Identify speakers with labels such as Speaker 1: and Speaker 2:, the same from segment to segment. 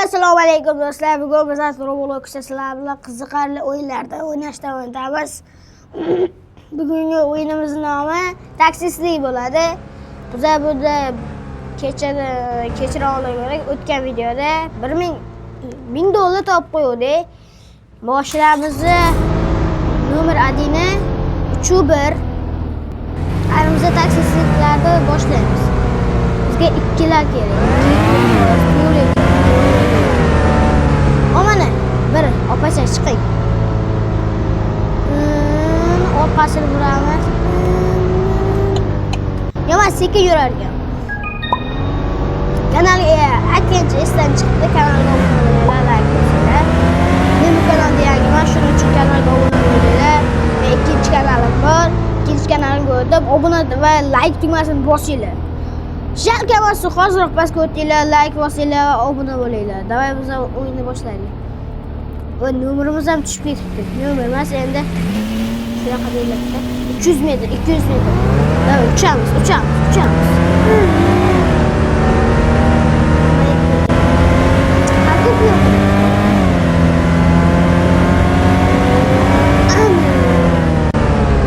Speaker 1: Assalomu alaykum do'stlar. Bugun biz Robloxda sizlar bilan qiziqarli o'yinlarda o'ynashdan o'tamiz. Bugungi o'yinimizning nomi taksistlik bo'ladi. Biz burada kechira olsak, o'tgan videoda 1000 dollar topib qo'ydik. Mashinalarimizni nomer 1ni 3-1. Ayrimizda taksistliklarda boshlaymiz. Bizga 2lar kerak. Omana bir opacha chiqing. Orqasini buramiz. Yomon sekin yurar ekan. Kanalga aytgancha esdan chiqdi. Kanalga obuna bo'linglar, like bosinglar. Men bu kanalda yangiman, shuning uchun kanalga obuna bo'linglar. Men ikkinchi kanalim bor. İkinci kanalimga o'tib, obuna va like tugmasini bosinglar. Shark emasmi, hoziroq pastga o'tinglar, like bosinglar va obuna bo'linglar. Davay biz o'yinni boshlaylik. Va nomerimiz ham tushib ketibdi. Nomer emas, endi shunaqa deyiladi. 300 metr, 200 metr. Davay uchamiz.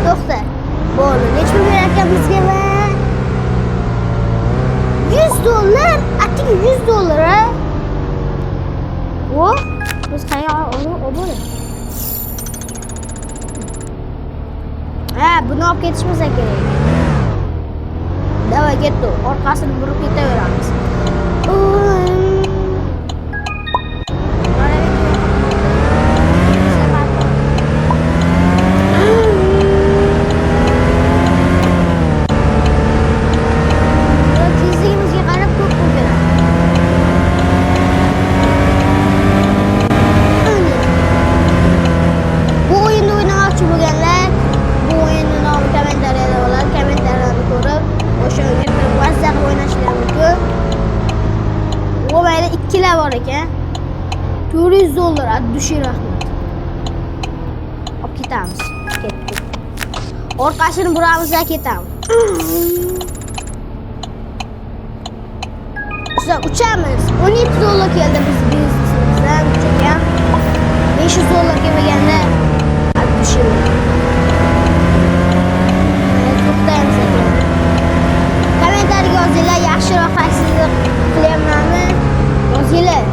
Speaker 1: To'xta. Bo'ldi. Necha pul berarkan bizga va 100 dollar, atik 100 dollar ha. O, biz qayerga obuna? Ha, buni olib ketishimiz kerak. Davay ketdi. Orqasini burib ketaveramiz. İkiler var ekan. 400 dollar hadi düşür rahmat. Hop ketamiz. Ketdik. Orqasini buramiz va ketamiz. Biz uchamiz. 17 dollar keldi biz biznesimizdan ekan. 500 dollar kelmaganda hadi düşür. To'xtaymiz ekan. Kommentarga yozinglar, yaxshiroq taksistlik qilyapmanmi? Yozinglar.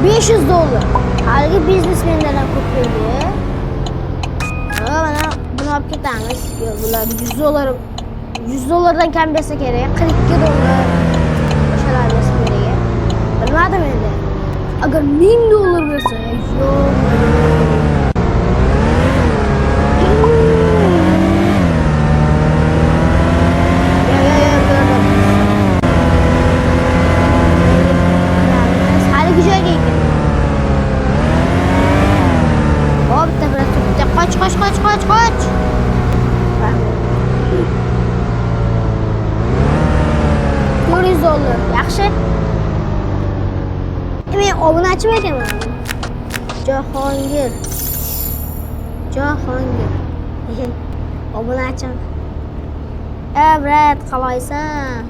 Speaker 1: 500 dollar. Haligi biznesmenlardan ko'p keldi. Mana buni olib ketamiz. Yo'q, bular 100 dollar. 100 dollardan kam bersa kerak. 42 dollar. O'shalar bersa kerak. Bilmadim endi. Agar 1000 dollar bersa, yo'q. Qoch. $400. Yaxshi. Men obunachi ekanman. Jahongir. Obunachim. Brat, qalaysan?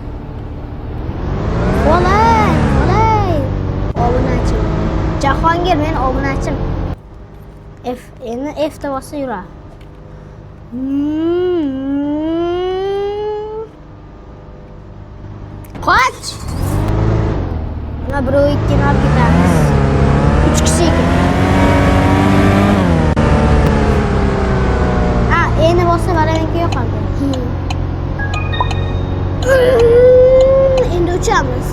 Speaker 1: Qolay. Obunachim. Jahongir, men obunachim. Endi F'da bossa yura. Qoch! Mana 1-2 olib ketamiz. 3 kishi ekan. Ha, endi bossa baramanki yo'qoldi. Endi uchamiz.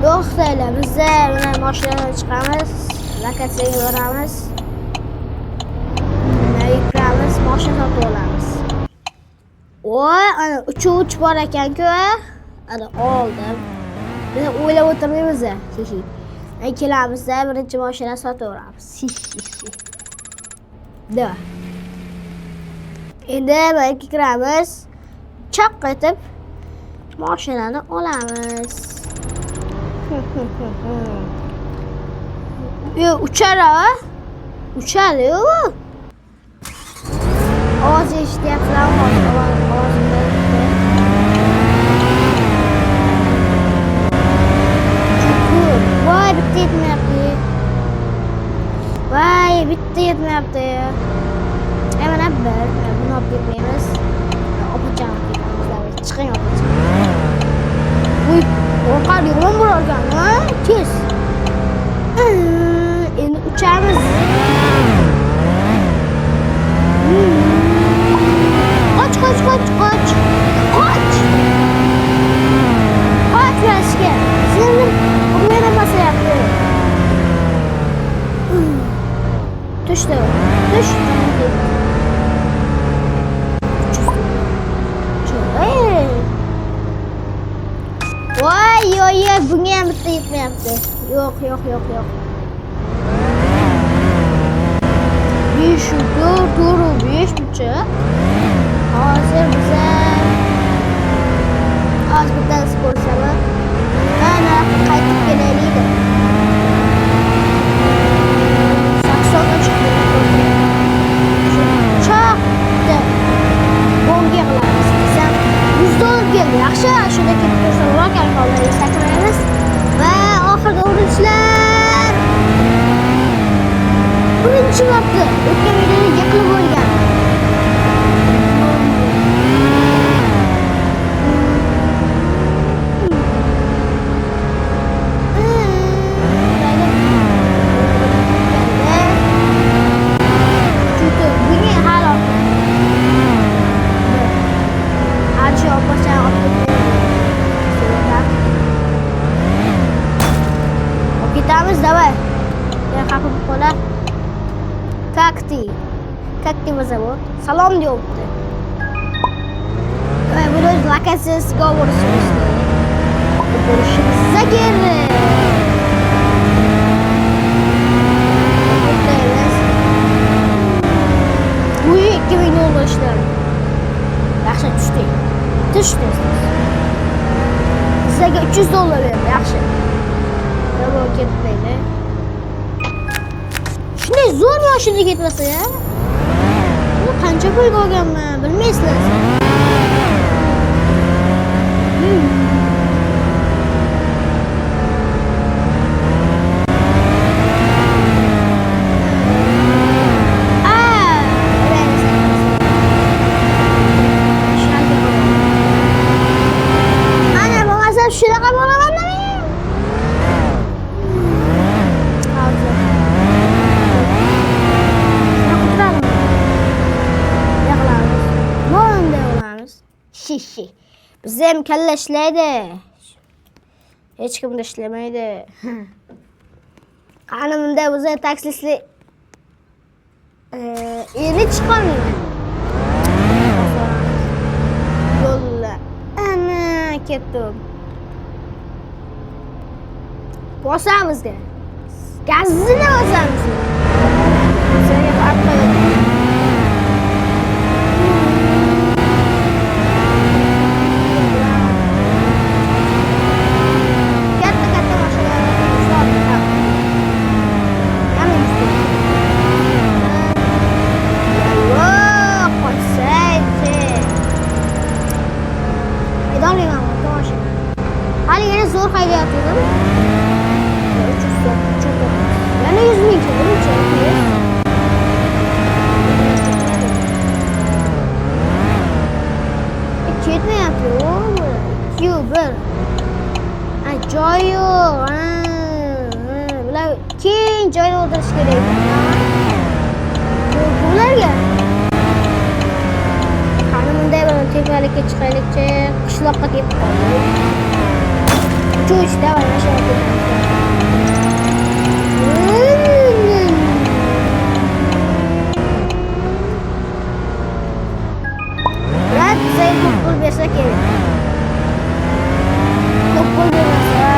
Speaker 1: To'xtaylar, bizda mana mashinadan chiqamiz, lokatsiyaga boramiz. Yuramiz, mashina sotib olamiz. Voy, ana uch bor ekan-ku. Ana oldim. Biz o'ylab o'tirmaymiz. Kelamiz-da birinchi mashina sotaveramiz. Da. Endi balki kiramiz. Chaq etib mashinani olamiz. Yo, uchar-a? Uchadi-yu. Ovoz eshityapsizlarmi? Ovozimni. Voy, bitta yetmayapti. Voy, bitta yetmayapti. Mana bir, buni olib ketmaymiz. Opajon olib ketamiz. Chiqing opajon. Uy, orqada yomon bo'larkan-a? Tez. Endi uchamiz. Qoch. Qoch Vaska. Seni urmay basyapti. Tushdi. Voy, bunga ham bitta yetmayapti. Yo'q. 5 buncha. Hozir biza bittasi ko'rsam, ana qaytib kelaylik. 80 ga chiqdi. Chaqdi. Bomga qilamiz desam, $100 keldi. Yaxshi, shunda ketib tursa, rokan qoldi. Sakraymiz va oxirgi urinishlar. Birinchi marta o'tgan videoda yiqilib bo'lgan. Давай. Я как бы пола. Как тебя зовут? Salom deyapti. Va bu lokatsiyasiga borishimizga kerak. Bu $2000 ishlar. Yaxshi tushdi. Sizga $300 berdi, yaxshi. Yo'q, ketmaydi. Shunday zo'r mashina ketmasa ya. Bu qancha pulga olganman, bilmaysizlar. Ana bo'lmasa shunaqa bo'laman. Şişi. Bizim kalla ishlaydi. Hech kim ishlamaydi. Qanimda o'zi taksistli endi chiqolmayman. Yo'lla. Ana ketdim. Bosamizga. Gazni bosamiz. Senga farq qiladi. Zor haydayotgandim. Yana 100 ming ketmayapti. Q1. Joy yo'q. Bular keng joyda o'tirish kerak. Bularga qani bunday bir tepalikka chiqaylikchi, qishloqqa ketib qoldik. Чуть, давай, начнем. Брат, за это пул берса керек. Пул берса.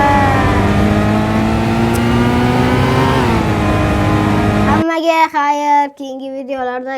Speaker 1: Hammaga xayr, keyingi videolarda